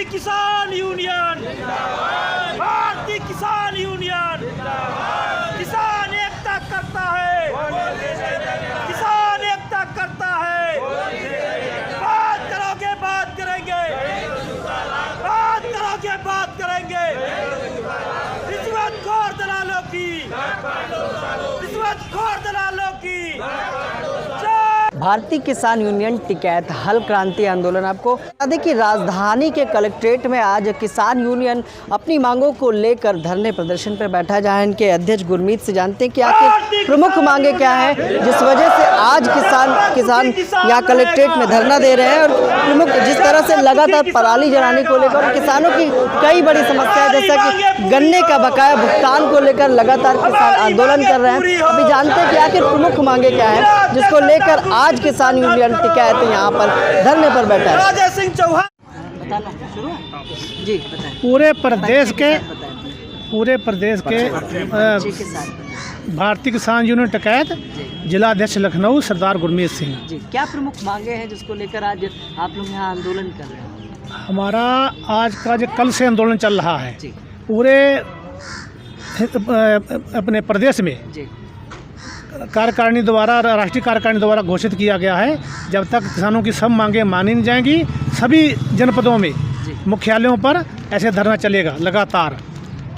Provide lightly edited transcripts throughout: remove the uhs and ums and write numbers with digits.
किसान यूनियन, भारतीय किसान यूनियन, किसान एकता करता है, किसान एकता करता है। बात करोगे बात करेंगे, बात करोगे बात करेंगे। रिश्वतखोर दलालों की, रिश्वतखोर दलालों की। भारतीय किसान यूनियन टिकैत हल क्रांति आंदोलन। आपको बता दें कि राजधानी के कलेक्ट्रेट में आज किसान यूनियन अपनी मांगों को लेकर धरने प्रदर्शन पर बैठा, जहां इनके अध्यक्ष गुरमीत से जानते हैं कि आखिर प्रमुख मांगे क्या है, जिस वजह से आज किसान यहाँ कलेक्ट्रेट में धरना दे रहे हैं। और प्रमुख जिस तरह से लगातार पराली जलाने को लेकर किसानों की कई बड़ी समस्या है, जैसा कि गन्ने का बकाया भुगतान को लेकर लगातार किसान आंदोलन कर रहे हैं। अभी जानते हैं कि आखिर प्रमुख मांगे क्या है, जिसको लेकर आज किसान यूनियन टिकैत यहाँ पर धरने पर बैठा है। राजा सिंह चौहान जी बताएं। पूरे प्रदेश के भारतीय किसान यूनियन टिकैत जिला अध्यक्ष लखनऊ सरदार गुरमीत सिंह जी, क्या प्रमुख मांगे हैं जिसको लेकर आज आप लोग यहाँ आंदोलन कर रहे हैं? हमारा आज का जो कल से आंदोलन चल रहा है जी पूरे अपने प्रदेश में जी कार्यकारिणी द्वारा, राष्ट्रीय कार्यकारिणी द्वारा घोषित किया गया है, जब तक किसानों की सब मांगें मानी नहीं जाएंगी सभी जनपदों में मुख्यालयों पर ऐसे धरना चलेगा लगातार।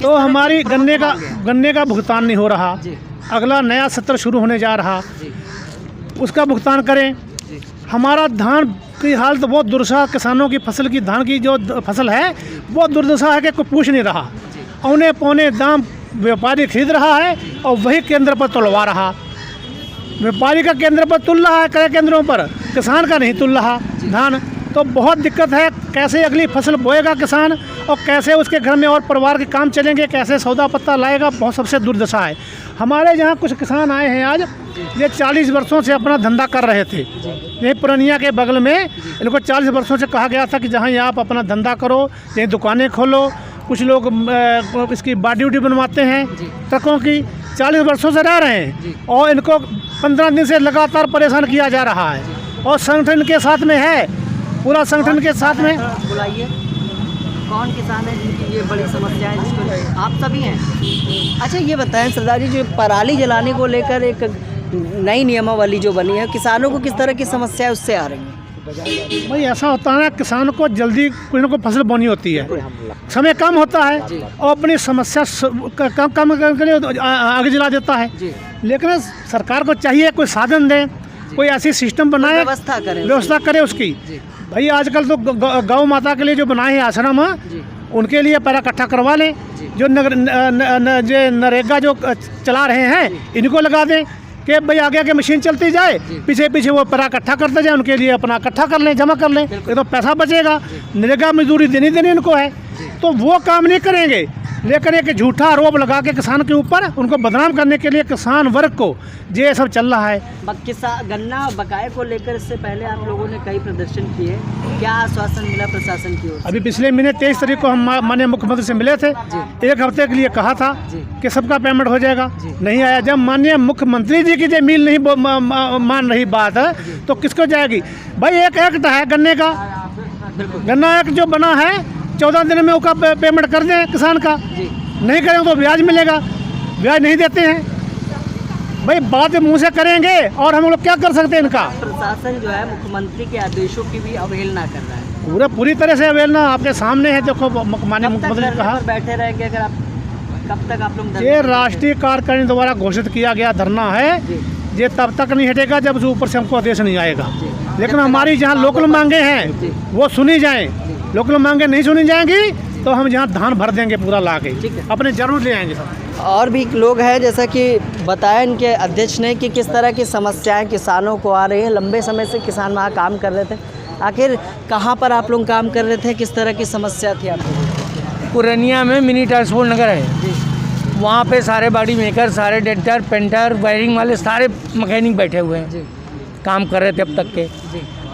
तो हमारी गन्ने का भुगतान नहीं हो रहा, अगला नया सत्र शुरू होने जा रहा, उसका भुगतान करें। हमारा धान की हालत बहुत दुर्दशा, किसानों की फसल की, धान की जो फसल है बहुत दुर्दशा है कि कोई पूछ नहीं रहा। औने पौने दाम व्यापारी खरीद रहा है और वही केंद्र पर तुलवा रहा। व्यापारी का केंद्र पर तुल रहा है क्रय केंद्रों पर, किसान का नहीं तुल रहा धान। तो बहुत दिक्कत है, कैसे अगली फसल बोएगा किसान और कैसे उसके घर में और परिवार के काम चलेंगे, कैसे सौदा पत्ता लाएगा, बहुत सबसे दुर्दशा है। हमारे यहाँ कुछ किसान आए हैं आज, ये 40 वर्षों से अपना धंधा कर रहे थे। यही पुरानिया के बगल में इनको 40 वर्षों से कहा गया था कि जहाँ आप अपना धंधा करो, यहीं दुकानें खोलो। कुछ लोग इसकी बाडी उडी बनवाते हैं ट्रकों की, 40 वर्षों से रह रहे हैं और इनको 15 दिन से लगातार परेशान किया जा रहा है। और संगठन के साथ में है, पूरा संगठन के साथ में। बुलाइए, कौन किसान है जिनकी ये बड़ी समस्या है, जिसको आप सभी हैं? अच्छा ये बताएं सरदार जी, जो पराली जलाने को लेकर एक नई नियमावली जो बनी है, किसानों को किस तरह की समस्या उससे आ रही है? भाई ऐसा होता है ना, किसान को जल्दी कोई ना कोई फसल बोनी होती है, समय कम होता है और अपनी समस्या कम करने के लिए आगे जला देता है। लेकिन सरकार को चाहिए कोई साधन दे, कोई ऐसी सिस्टम बनाए, व्यवस्था करे उसकी। भाई आजकल तो गौ माता के लिए जो बनाए हैं आश्रम, उनके लिए पैरा इकट्ठा करवा लें। जो नरेगा जो चला रहे हैं इनको लगा दें कि भाई आगे आगे मशीन चलती जाए, पीछे पीछे वो पैरा इकट्ठा करते जाए, उनके लिए अपना इकट्ठा कर लें, जमा कर लें, ये तो पैसा बचेगा। नरेगा मजदूरी देनी इनको है, तो वो काम नहीं करेंगे। लेकिन एक झूठा आरोप लगा के किसान के ऊपर उनको बदनाम करने के लिए किसान वर्ग को ये सब चल रहा है। गन्ना बकाये को लेकर इससे पहले आप लोगों ने कई प्रदर्शन किए, क्या आश्वासन मिला प्रशासन की ओर से? अभी पिछले महीने 23 तारीख को हम माननीय मुख्यमंत्री से मिले थे, 1 हफ्ते के लिए कहा था कि सबका पेमेंट हो जाएगा, नहीं आया। जब माननीय मुख्यमंत्री जी की जो मिल नहीं मान रही बात है तो किसको जाएगी? भाई एक एक्ट है गन्ने का, गन्ना एक्ट जो बना है 14 दिन में उसका पेमेंट कर दें किसान का, नहीं करें तो ब्याज मिलेगा, ब्याज नहीं देते हैं। भाई बात मुंह से करेंगे और हम लोग क्या कर सकते हैं इनका? प्रशासन जो है मुख्यमंत्री के आदेशों की भी अवहेलना कर रहा है, पूरी तरह से अवहेलना आपके सामने है। देखो माननीय मुख्यमंत्री ने कहा बैठे रहेंगे, अगर आप कब तक आप लोग? ये राष्ट्रीय कार्यकारिणी द्वारा घोषित किया गया धरना है, ये तब तक नहीं हटेगा जब ऊपर से हमको आदेश नहीं आएगा। लेकिन हमारी जहाँ लोकल मांगे हैं वो सुनी जाएँ, लोकल मांगे नहीं सुनी जाएंगी तो हम यहाँ धान भर देंगे पूरा ला के, अपने जरूर ले आएंगे सब। और भी लोग हैं, जैसा कि बताया इनके अध्यक्ष ने कि किस तरह की समस्याएं किसानों को आ रही हैं। लंबे समय से किसान वहाँ काम कर रहे थे, आखिर कहाँ पर आप लोग काम कर रहे थे, किस तरह की समस्या थी आप लोगों? पुरानिया में मिनी ट्रांसपोर्ट नगर है, वहाँ पे सारे बॉडी मेकर, सारे डेंटर, पेंटर, वायरिंग वाले सारे मैकेनिक बैठे हुए हैं, काम कर रहे थे अब तक के।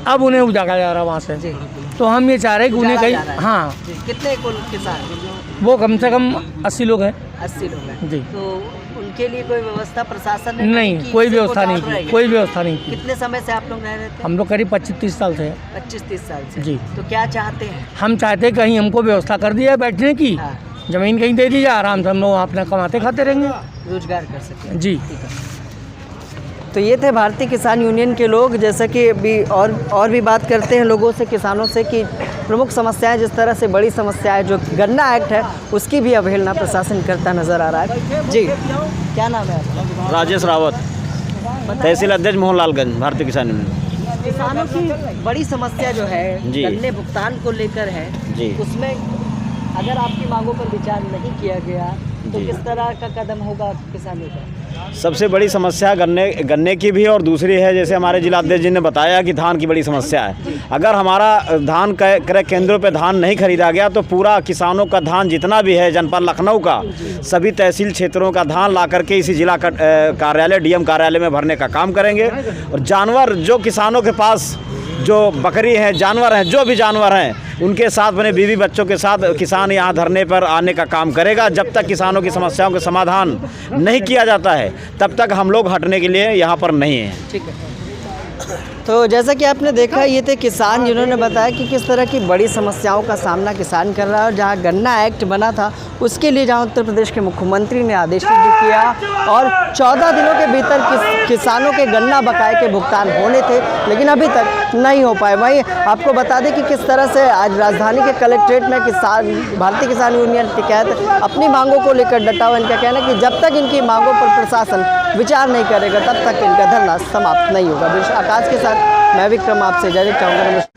अब उन्हें उजागा जा रहा वहाँ से, तो हम ये चाह रहे हैं कि उन्हें कहीं, हाँ कितने किसान? वो कम से कम 80 लोग हैं। 80 लोग हैं जी। तो इनके लिए कोई व्यवस्था प्रशासन ने नहीं, की? कोई इनसे वो व्यवस्था नहीं जान रहे की, हैं? कोई व्यवस्था नहीं की। कितने समय से आप लोग रह रहे थे? हम लोग करीब 25-30 साल से हैं। 25-30 साल से। जी। तो क्या चाहते हैं? हम चाहते हैं कहीं हमको व्यवस्था कर दिया बैठने की, हाँ, ज़मीन कहीं दे दीजिए, आराम से हम लोग वहाँ अपना कमाते खाते रहेंगे। रोजगार कर सकें। जी। ठीक है। तो ये थे भारतीय किसान यूनियन के लोग। जैसा कि अभी और भी बात करते हैं लोगों से, किसानों से, कि प्रमुख समस्याएं, जिस तरह से बड़ी समस्या है जो गन्ना एक्ट है, उसकी भी अवहेलना प्रशासन करता नजर आ रहा है। जी, क्या नाम है आपका? राजेश रावत, तहसील अध्यक्ष मोहनलालगंज, भारतीय किसान यूनियन। किसानों की बड़ी समस्या जो है जी। गन्ने भुगतान को लेकर है जी। उसमें अगर आपकी मांगों पर विचार नहीं किया गया तो जी। किस तरह का कदम होगा किसानों का? सबसे बड़ी समस्या गन्ने की भी और दूसरी है, जैसे हमारे जिलाध्यक्ष जी ने बताया कि धान की बड़ी समस्या है। अगर हमारा धान क्रय केंद्रों पे धान नहीं खरीदा गया तो पूरा किसानों का धान जितना भी है जनपद लखनऊ का, सभी तहसील क्षेत्रों का धान ला करके इसी जिला कार्यालय डीएम कार्यालय में भरने का काम करेंगे। और जानवर जो किसानों के पास जो बकरी हैं, जानवर हैं, जो भी जानवर हैं, उनके साथ अपने बीवी बच्चों के साथ किसान यहाँ धरने पर आने का काम करेगा। जब तक किसानों की समस्याओं का समाधान नहीं किया जाता है तब तक हम लोग हटने के लिए यहाँ पर नहीं हैं। ठीक है। तो जैसा कि आपने देखा, ये थे किसान जिन्होंने बताया कि किस तरह की बड़ी समस्याओं का सामना किसान कर रहा है। और जहाँ गन्ना एक्ट बना था उसके लिए जहाँ उत्तर प्रदेश के मुख्यमंत्री ने आदेश जारी किया और 14 दिनों के भीतर किसानों के गन्ना बकाये के भुगतान होने थे, लेकिन अभी तक नहीं हो पाए। वहीं आपको बता दें कि किस तरह से आज राजधानी के कलेक्ट्रेट में भारतीय किसान यूनियन के तहत अपनी मांगों को लेकर डटा हुआ। इनका कहना है कि जब तक इनकी मांगों पर प्रशासन विचार नहीं करेगा तब तक इनका धरना समाप्त नहीं होगा। आकाश के साथ मैं विक्रम आपसे इजाजत चाहूँगा।